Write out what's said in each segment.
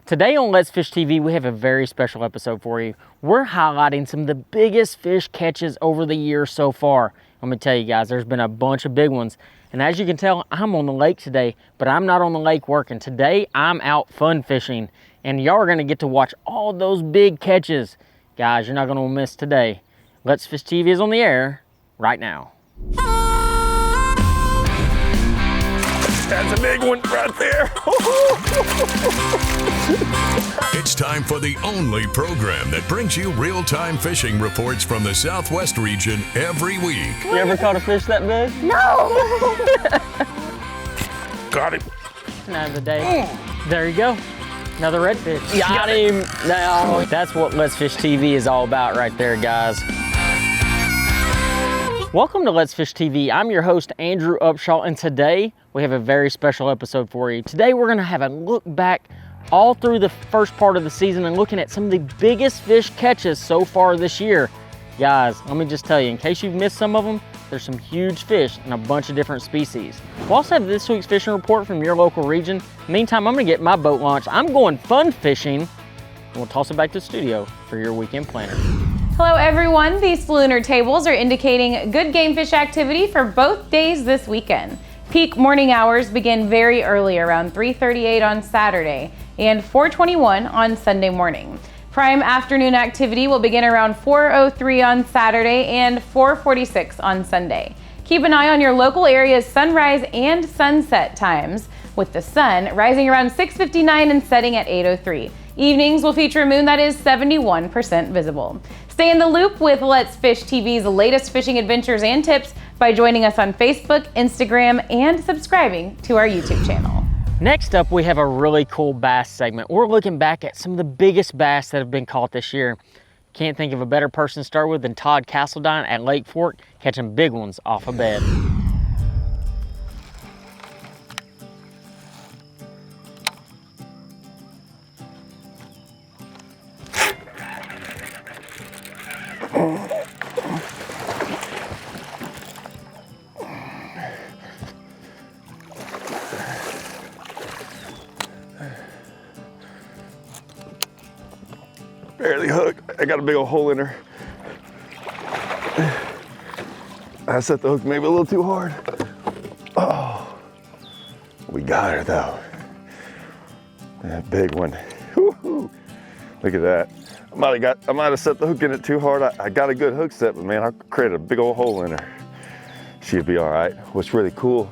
Today on Let's Fish TV, we have a very special episode for you. We're highlighting some of the biggest fish catches over the year so far. Let me tell you guys, there's been a bunch of big ones. And as you can tell, I'm on the lake today, but I'm not on the lake working. Today, I'm out fun fishing, and y'all are gonna get to watch all those big catches. Guys, you're not gonna miss today. Let's Fish TV is on the air right now. That's a big one right there. It's time for the only program that brings you real-time fishing reports from the Southwest region every week. You ever caught a fish that big? No! Got it. Not the day. There you go. Another redfish. Got him. Now, that's what Let's Fish TV is all about right there, guys. Welcome to Let's Fish TV. I'm your host, Andrew Upshaw, and today we have a very special episode for you. Today we're gonna have a look back all through the first part of the season and looking at some of the biggest fish catches so far this year. Guys, let me just tell you, in case you've missed some of them, there's some huge fish in a bunch of different species. We'll also have this week's fishing report from your local region. Meantime, I'm gonna get my boat launched. I'm going fun fishing, and we'll toss it back to the studio for your weekend planner. Hello everyone, these lunar tables are indicating good game fish activity for both days this weekend. Peak morning hours begin very early, around 3:38 on Saturday and 4:21 on Sunday morning. Prime afternoon activity will begin around 4:03 on Saturday and 4:46 on Sunday. Keep an eye on your local area's sunrise and sunset times, with the sun rising around 6:59 and setting at 8:03. Evenings will feature a moon that is 71% visible. Stay in the loop with Let's Fish TV's latest fishing adventures and tips by joining us on Facebook, Instagram, and subscribing to our YouTube channel. Next up, we have a really cool bass segment. We're looking back at some of the biggest bass that have been caught this year. Can't think of a better person to start with than Todd Castledine at Lake Fork, catching big ones off a bed. Barely hooked. I got a big old hole in her. I set the hook maybe a little too hard. Oh, we got her though. That big one. Woo-hoo. Look at that. I might have set the hook in it too hard. I got a good hook set, but man, I created a big old hole in her. She'd be all right. What's really cool,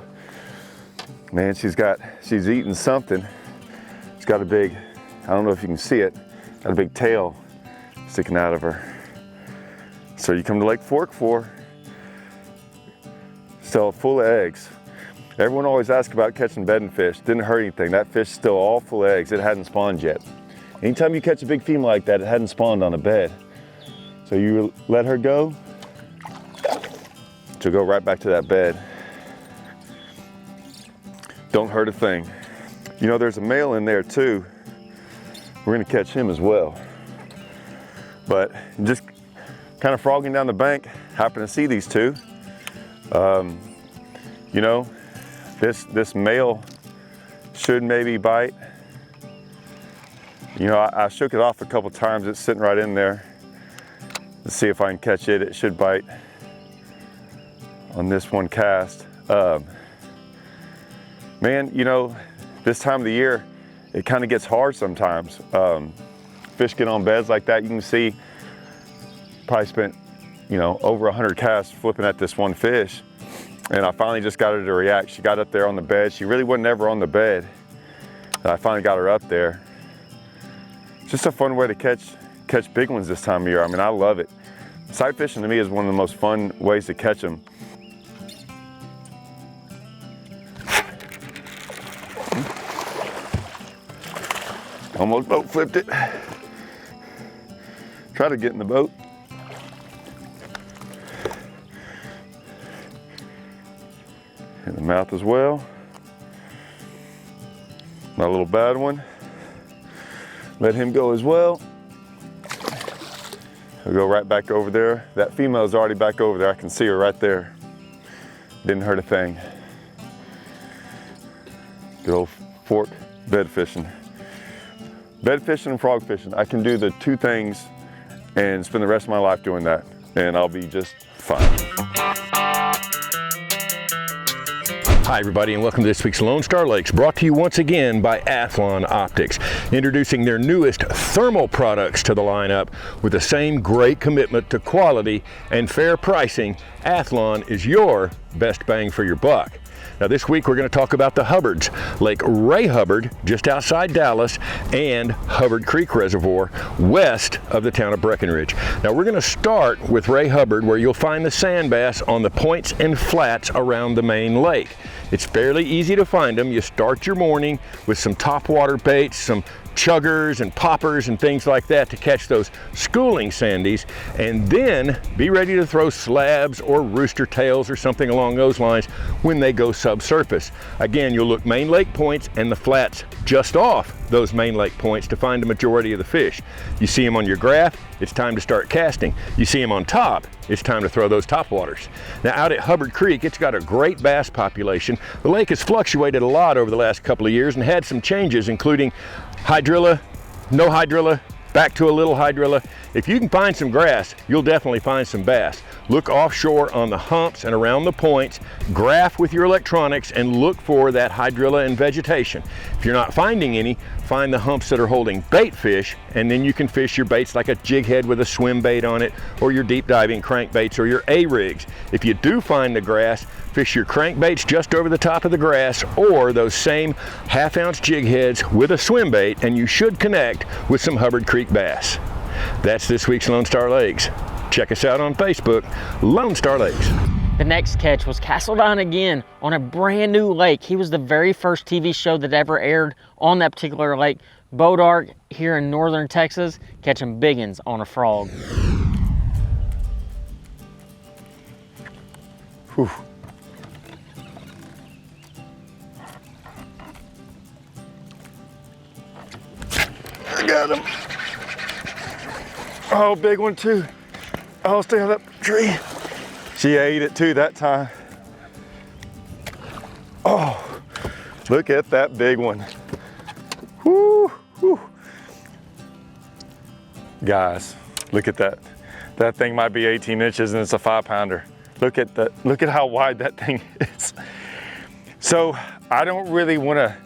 man, she's eating something. She's got a big, I don't know if you can see it, got a big tail sticking out of her. So you come to Lake Fork for, still full of eggs. Everyone always asks about catching bedding fish. Didn't hurt anything. That fish is still all full of eggs. It hadn't spawned yet. Anytime you catch a big female like that, it hadn't spawned on a bed. So you let her go, she'll go right back to that bed. Don't hurt a thing. You know, there's a male in there too. We're gonna catch him as well. But just kind of frogging down the bank, happen to see these two. You know, this male should maybe bite. You know, I shook it off a couple times. It's sitting right in there. Let's see if I can catch it. It should bite on this one cast. Man, you know, this time of the year, it kind of gets hard sometimes. Fish get on beds like that. You can see, probably spent, you know, over 100 casts flipping at this one fish. And I finally just got her to react. She got up there on the bed. She really wasn't ever on the bed. And I finally got her up there. It's just a fun way to catch big ones this time of year. I mean, I love it. Sight fishing to me is one of the most fun ways to catch them. Almost boat flipped it. Try to get in the boat. In the mouth as well. My little bad one. Let him go as well. He'll go right back over there. That female's already back over there. I can see her right there. Didn't hurt a thing. Good old fork bed fishing. Bed fishing and frog fishing. I can do the two things and spend the rest of my life doing that, and I'll be just fine. Hi everybody, and welcome to this week's Lone Star Lakes, brought to you once again by Athlon Optics, introducing their newest thermal products to the lineup with the same great commitment to quality and fair pricing. Athlon is your best bang for your buck. Now this week we're going to talk about the Hubbards, Lake Ray Hubbard just outside Dallas, and Hubbard Creek Reservoir west of the town of Breckenridge. Now we're going to start with Ray Hubbard, where you'll find the sand bass on the points and flats around the main lake. It's fairly easy to find them. You start your morning with some topwater baits, some chuggers and poppers and things like that to catch those schooling sandies, and then be ready to throw slabs or rooster tails or something along those lines when they go subsurface. Again, you'll look main lake points and the flats just off those main lake points to find the majority of the fish. You see them on your graph, it's time to start casting. You see them on top, it's time to throw those topwaters. Now out at Hubbard Creek, it's got a great bass population. The lake has fluctuated a lot over the last couple of years and had some changes, including hydrilla, no hydrilla, back to a little hydrilla. If you can find some grass, you'll definitely find some bass. Look offshore on the humps and around the points, graph with your electronics, and look for that hydrilla and vegetation. If you're not finding any, find the humps that are holding bait fish, and then you can fish your baits like a jig head with a swim bait on it, or your deep diving crankbaits or your A-rigs. If you do find the grass, fish your crankbaits just over the top of the grass, or those same half-ounce jig heads with a swim bait, and you should connect with some Hubbard Creek bass. That's this week's Lone Star Lakes. Check us out on Facebook, Lone Star Lakes. The next catch was Castledine again on a brand new lake. He was the very first TV show that ever aired on that particular lake. Bodark here in northern Texas, catching biggins on a frog. Whew. I got him. Oh, big one too. Oh, stay on that tree. She ate it too that time. Oh, look at that big one. Woo, woo. Guys, look at that. That thing might be 18 inches and it's a 5-pounder. Look at that. Look at how wide that thing is. So I don't really want to,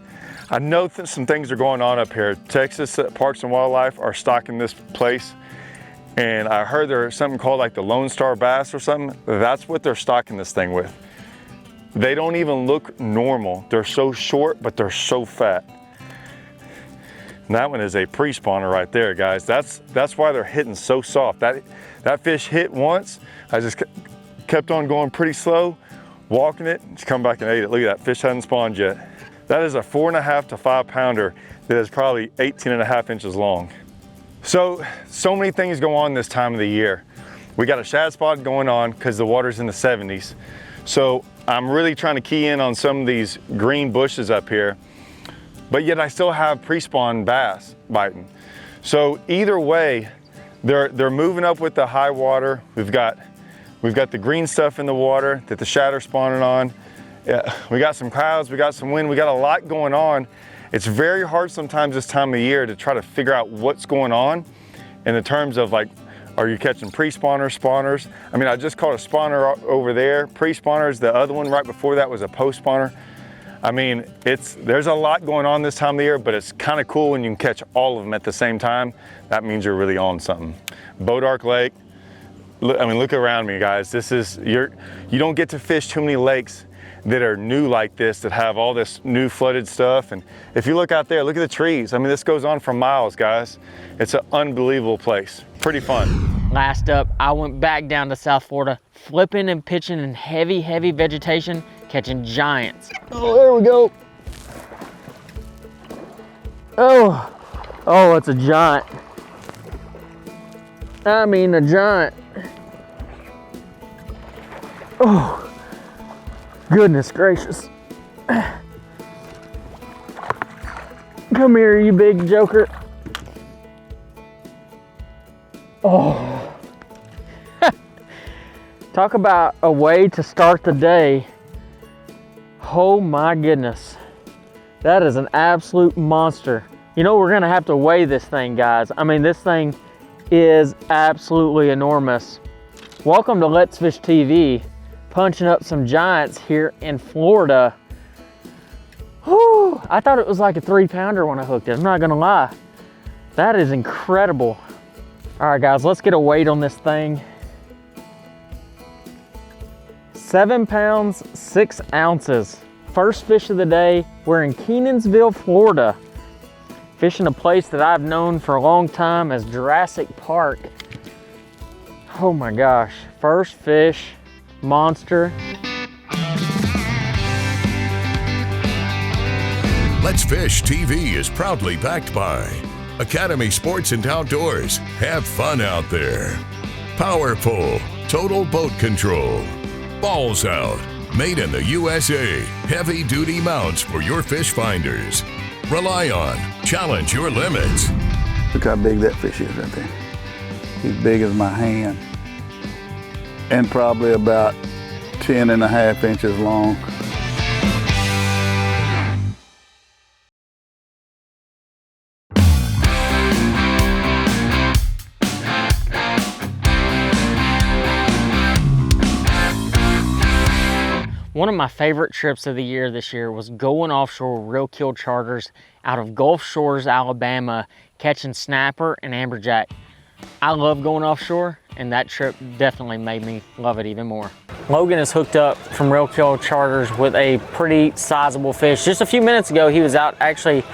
I know that some things are going on up here. Texas Parks and Wildlife are stocking this place. And I heard there's something called like the Lone Star bass or something. That's what they're stocking this thing with. They don't even look normal. They're so short, but they're so fat. And that one is a pre-spawner right there, guys. That's why they're hitting so soft. That fish hit once. I just kept on going pretty slow, walking it, just come back and ate it. Look at that, fish hasn't spawned yet. That is a 4.5 to 5-pounder that is probably 18.5 inches long. So many things go on this time of the year. We got a shad spot going on because the water's in the 70s. So I'm really trying to key in on some of these green bushes up here, but yet I still have pre-spawn bass biting. So either way, they're moving up with the high water. We've got the green stuff in the water that the shad are spawning on. Yeah, we got some clouds, we got some wind, we got a lot going on. It's very hard sometimes this time of year to try to figure out what's going on in the terms of like, are you catching pre-spawners, spawners? I mean, I just caught a spawner over there. Pre-spawners, the other one right before that was a post-spawner. I mean, there's a lot going on this time of the year, but it's kind of cool when you can catch all of them at the same time. That means you're really on something. Bodark Lake, I mean, look around me, guys. You don't get to fish too many lakes that are new like this, that have all this new flooded stuff. And if you look out there, look at the trees. I mean, this goes on for miles, guys. It's an unbelievable place. Pretty fun. Last up, I went back down to South Florida, flipping and pitching in heavy, heavy vegetation, catching giants. Oh, there we go. Oh, it's a giant. I mean, a giant. Oh. Goodness gracious. Come here, you big joker. Oh. Talk about a way to start the day. Oh my goodness. That is an absolute monster. You know, we're gonna have to weigh this thing, guys. I mean, this thing is absolutely enormous. Welcome to Let's Fish TV, punching up some giants here in Florida. Whew, I thought it was like a 3-pounder when I hooked it, I'm not gonna lie. That is incredible. All right, guys, let's get a weight on this thing. 7 pounds, 6 ounces. First fish of the day. We're in Kenansville, Florida. Fishing a place that I've known for a long time as Jurassic Park. Oh my gosh, first fish, monster. Let's Fish TV is proudly backed by Academy Sports and Outdoors. Have fun out there. Powerful, total boat control. Balls Out, made in the USA. Heavy duty mounts for your fish finders. Rely on, challenge your limits. Look how big that fish is right there. He's big as my hand. And probably about 10.5 inches long. One of my favorite trips of the year this year was going offshore with Real Kill Charters out of Gulf Shores, Alabama, catching snapper and amberjack. I love going offshore, and that trip definitely made me love it even more. Logan is hooked up from Real Kill Charters with a pretty sizable fish. Just a few minutes ago, he was out actually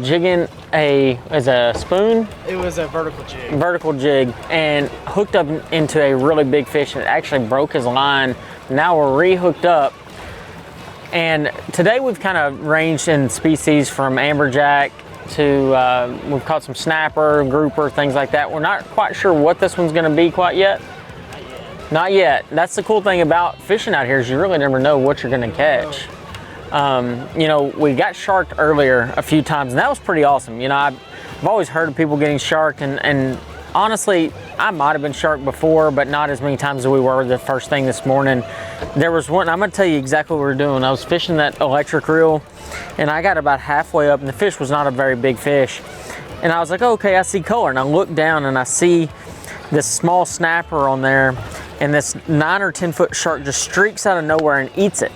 jigging a spoon? It was a vertical jig. Vertical jig, and hooked up into a really big fish, and it actually broke his line. Now we're re-hooked up, and today we've kind of ranged in species from amberjack to we've caught some snapper, grouper, things like that. We're not quite sure what this one's going to be quite yet. Not yet. That's the cool thing about fishing out here, is you really never know what you're going to catch. You know, we got sharked earlier a few times, and that was pretty awesome. You know, I've always heard of people getting sharked, and honestly, I might have been sharked before, but not as many times as we were the first thing this morning. There was one, I'm gonna tell you exactly what we were doing. I was fishing that electric reel, and I got about halfway up, and the fish was not a very big fish. And I was like, oh, okay, I see color. And I look down, and I see this small snapper on there, and this 9 or 10 foot shark just streaks out of nowhere and eats it.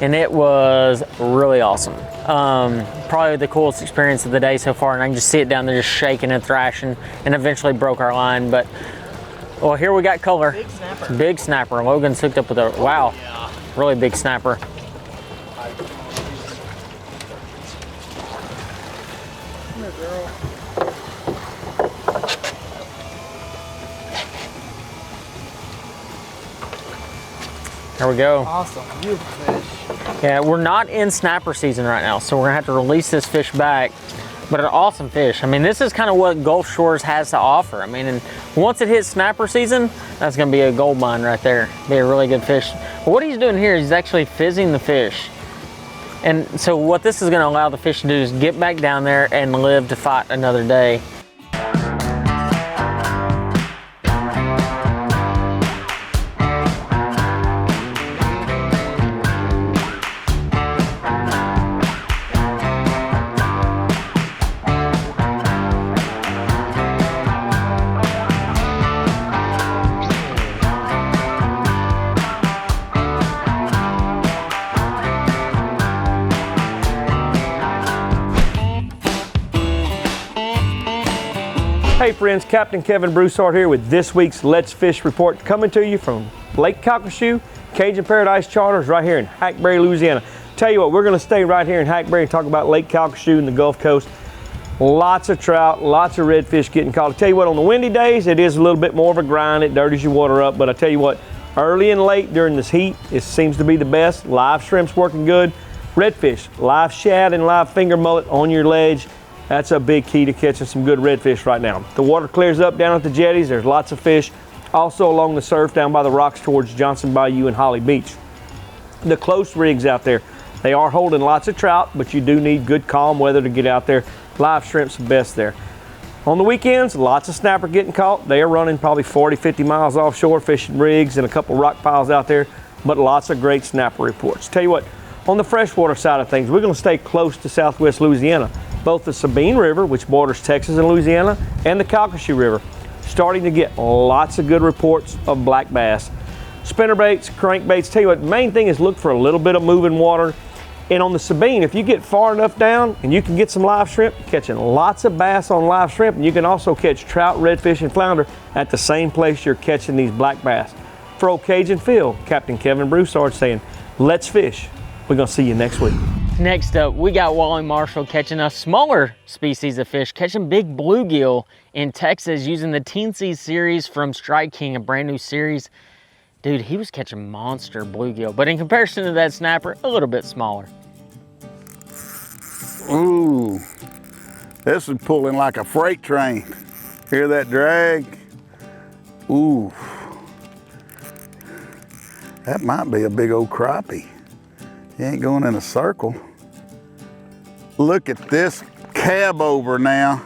And it was really awesome. Probably the coolest experience of the day so far, and I can just see it down there just shaking and thrashing, and eventually broke our line. But, well, here we got color. Big snapper. Big snapper. Logan's hooked up with a, wow, really big snapper. Come here, girl. There we go. Awesome, beautiful fish. Yeah, we're not in snapper season right now, so we're gonna have to release this fish back, but an awesome fish. I mean, this is kind of what Gulf Shores has to offer. I mean, and once it hits snapper season, that's gonna be a gold mine right there. Be a really good fish. But what he's doing here is he's actually fizzing the fish. And so what this is gonna allow the fish to do is get back down there and live to fight another day. Hey friends, Captain Kevin Broussard here with this week's Let's Fish Report, coming to you from Lake Calcasieu, Cajun Paradise Charters right here in Hackberry, Louisiana. Tell you what, we're gonna stay right here in Hackberry and talk about Lake Calcasieu and the Gulf Coast. Lots of trout, lots of redfish getting caught. I tell you what, on the windy days, it is a little bit more of a grind. It dirties your water up, but I tell you what, early and late during this heat, it seems to be the best. Live shrimp's working good. Redfish, live shad and live finger mullet on your ledge. That's a big key to catching some good redfish right now. The water clears up down at the jetties. There's lots of fish. Also along the surf down by the rocks towards Johnson Bayou and Holly Beach. The close rigs out there, they are holding lots of trout, but you do need good calm weather to get out there. Live shrimp's the best there. On the weekends, lots of snapper getting caught. They are running probably 40, 50 miles offshore, fishing rigs and a couple rock piles out there, but lots of great snapper reports. Tell you what, on the freshwater side of things, we're gonna stay close to Southwest Louisiana, both the Sabine River, which borders Texas and Louisiana, and the Calcasieu River, starting to get lots of good reports of black bass. Spinnerbaits, crankbaits, tell you what, the main thing is look for a little bit of moving water. And on the Sabine, if you get far enough down and you can get some live shrimp, catching lots of bass on live shrimp, and you can also catch trout, redfish, and flounder at the same place you're catching these black bass. For Old Cajun Phil, Captain Kevin Broussard saying, let's fish. We're gonna see you next week. Next up, we got Wally Marshall catching a smaller species of fish, catching big bluegill in Texas using the Teensy series from Strike King, a brand new series. Dude, he was catching monster bluegill, but in comparison to that snapper, a little bit smaller. Ooh, this is pulling like a freight train. Hear that drag? Ooh, that might be a big old crappie. He ain't going in a circle. Look at this cab over now.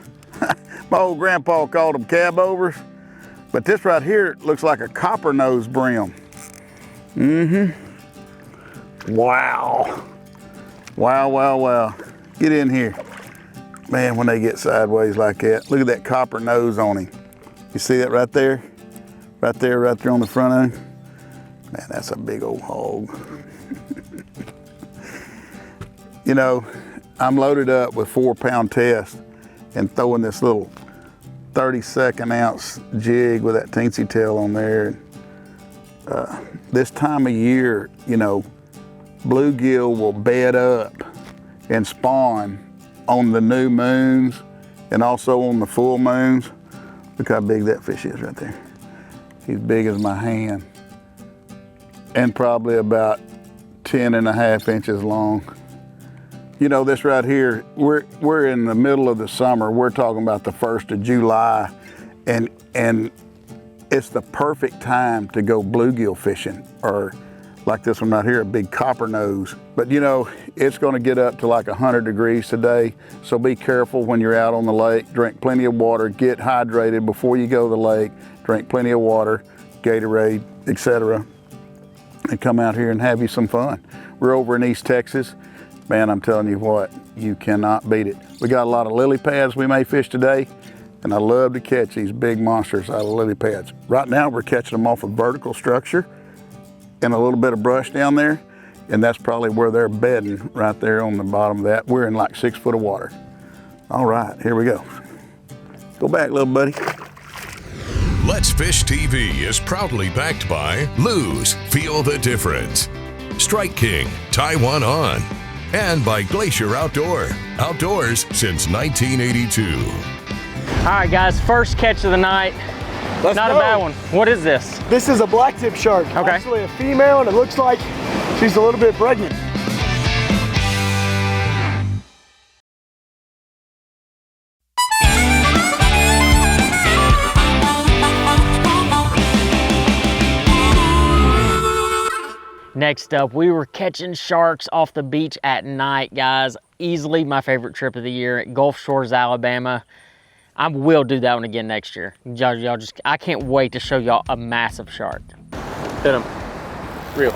My old grandpa called them cab overs, but this right here looks like a copper nose brim. Wow. Wow, wow, wow. Get in here. Man, when they get sideways like that, look at that copper nose on him. You see that right there? Right there on the front end? Man, that's a big old hog. You know, I'm loaded up with 4-pound test and throwing this little 32nd ounce jig with that teensy tail on there. This time of year, you know, bluegill will bed up and spawn on the new moons and also on the full moons. Look how big that fish is right there. He's big as my hand and probably about 10.5 inches long. You know, this right here, we're in the middle of the summer. We're talking about the 1st of July, and it's the perfect time to go bluegill fishing, or like this one right here, a big copper nose. But you know, it's gonna get up to like 100 degrees today, so be careful when you're out on the lake. Drink plenty of water, get hydrated before you go to the lake, drink plenty of water, Gatorade, etc. and come out here and have you some fun. We're over in East Texas. Man, I'm telling you what, you cannot beat it. We got a lot of lily pads we may fish today, and I love to catch these big monsters out of lily pads. Right now, we're catching them off a vertical structure and a little bit of brush down there, and that's probably where they're bedding, right there on the bottom of that. We're in like 6 foot of water. All right, here we go. Go back, little buddy. Let's Fish TV is proudly backed by Lose, Feel the Difference, Strike King, Taiwan On, and by Glacier Outdoors since 1982. All right, guys, first catch of the night. Let's Not go. a bad one. What is this? This is a blacktip shark. Okay. Actually a female, and it looks like she's a little bit pregnant. Next up, we were catching sharks off the beach at night, guys. Easily my favorite trip of the year at Gulf Shores, Alabama. I will do that one again next year. Y'all just, I can't wait to show y'all a massive shark. Hit him. Real.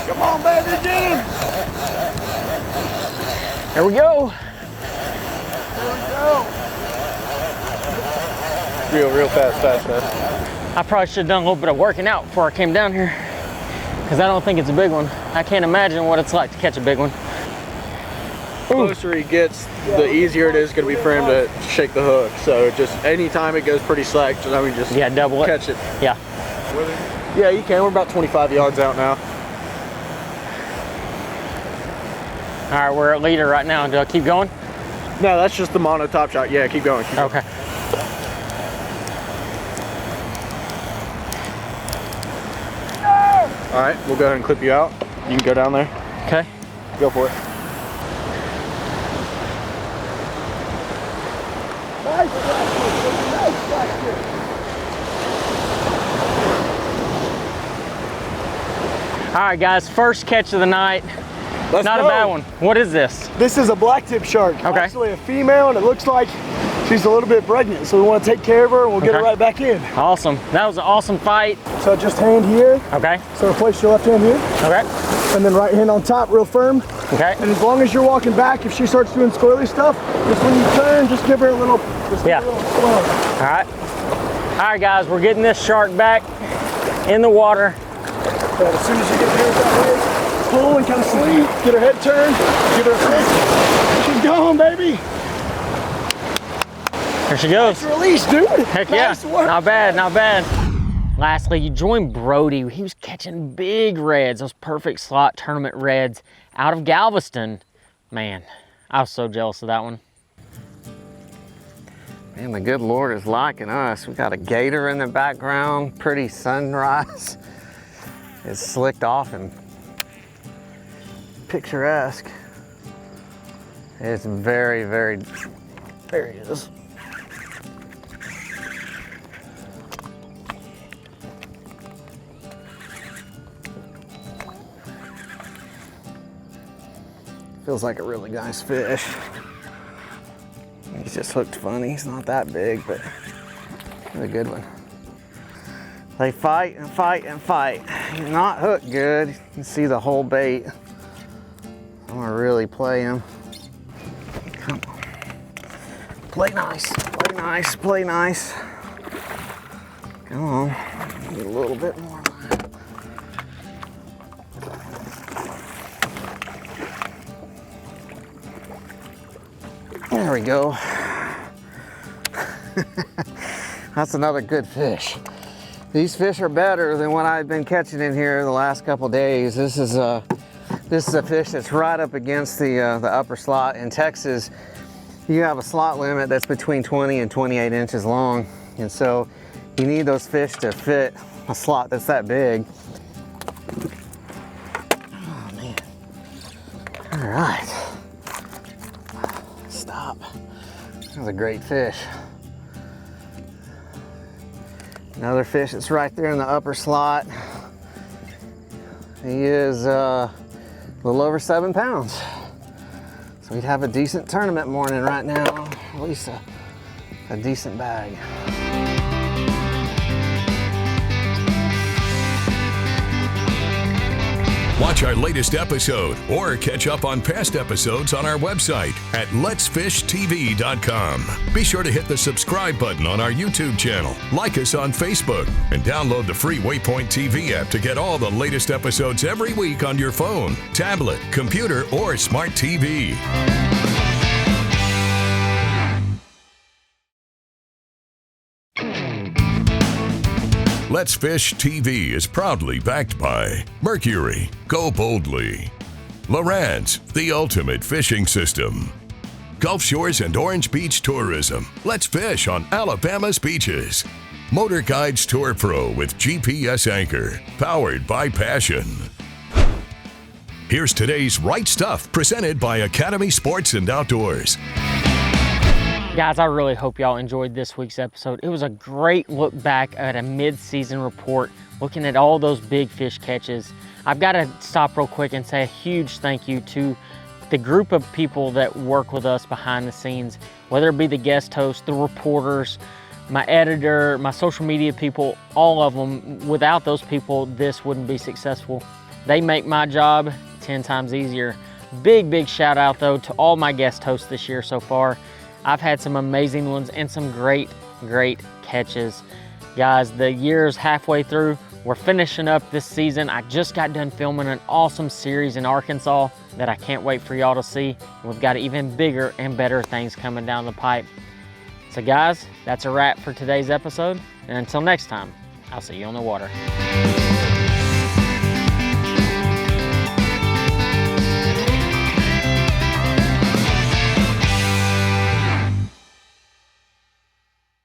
Come on, baby, get him. Here we go. Real fast. I probably should have done a little bit of working out before I came down here, because I don't think it's a big one. I can't imagine what it's like to catch a big one. The closer he gets, the easier it is going to be for him to shake the hook. So just anytime it goes pretty slack, just Yeah, double it. catch it. Yeah. Yeah, you can. We're about 25 yards out now. All right, we're at leader right now. Do I keep going? No, that's just the mono top shot. Yeah, keep going. Keep going. Okay. All right, we'll go ahead and clip you out. You can go down there. Okay. Go for it. All right, guys, first catch of the night. Let's Not go. a bad one. What is this? This is a blacktip shark. Okay. Actually a female, and it looks like she's a little bit pregnant, so we want to take care of her and we'll get her right back in. Awesome. That was an awesome fight. So just hand here. Okay. So place your left hand here. Okay. And then right hand on top, real firm. Okay. And as long as you're walking back, if she starts doing squirrely stuff, just when you turn, just give her a little, yeah. A little slow. All right. All right, guys, we're getting this shark back in the water. But as soon as you get her that way, pull and kind of sleep, get her head turned, give her a fish. She's gone, baby. There she goes. Nice release, dude. Heck nice yeah. work. Not bad, not bad. Lastly, you join Brody. He was catching big reds, those perfect slot tournament reds out of Galveston. Man, I was so jealous of that one. Man, the good Lord is liking us. We got a gator in the background, pretty sunrise. It's slicked off and picturesque. It's very, very, there he is. Feels like a really nice fish. He's just hooked funny. He's not that big, but he's a good one. They fight and fight and fight. He's not hooked good. You can see the whole bait. I'm gonna really play him. Come on. Play nice, play nice, play nice. Come on, need a little bit more. There we go. That's another good fish. These fish are better than what I've been catching in here the last couple days. This is a fish that's right up against the upper slot. In Texas, you have a slot limit that's between 20 and 28 inches long. And so you need those fish to fit a slot that's that big. Oh man. All right. Stop. That was a great fish. Another fish that's right there in the upper slot. He is a little over 7 pounds. So we'd have a decent tournament morning right now, at least a decent bag. Watch our latest episode or catch up on past episodes on our website at letsfishtv.com. Be sure to hit the subscribe button on our YouTube channel, like us on Facebook, and download the free Waypoint TV app to get all the latest episodes every week on your phone, tablet, computer, or smart TV. Let's Fish TV is proudly backed by Mercury, Go Boldly, Lowrance, the ultimate fishing system, Gulf Shores and Orange Beach Tourism, let's fish on Alabama's beaches, Motor Guides Tour Pro with GPS anchor, powered by Passion. Here's today's Right Stuff, presented by Academy Sports and Outdoors. Guys, I really hope y'all enjoyed this week's episode. It was a great look back at a mid-season report, looking at all those big fish catches. I've got to stop real quick and say a huge thank you to the group of people that work with us behind the scenes, whether it be the guest hosts, the reporters, my editor, my social media people, all of them. Without those people, this wouldn't be successful. They make my job 10 times easier. Big shout out though to all my guest hosts this year so far. I've had some amazing ones and some great catches. Guys, the year's halfway through. We're finishing up this season. I just got done filming an awesome series in Arkansas that I can't wait for y'all to see. We've got even bigger and better things coming down the pipe. So guys, that's a wrap for today's episode. And until next time, I'll see you on the water.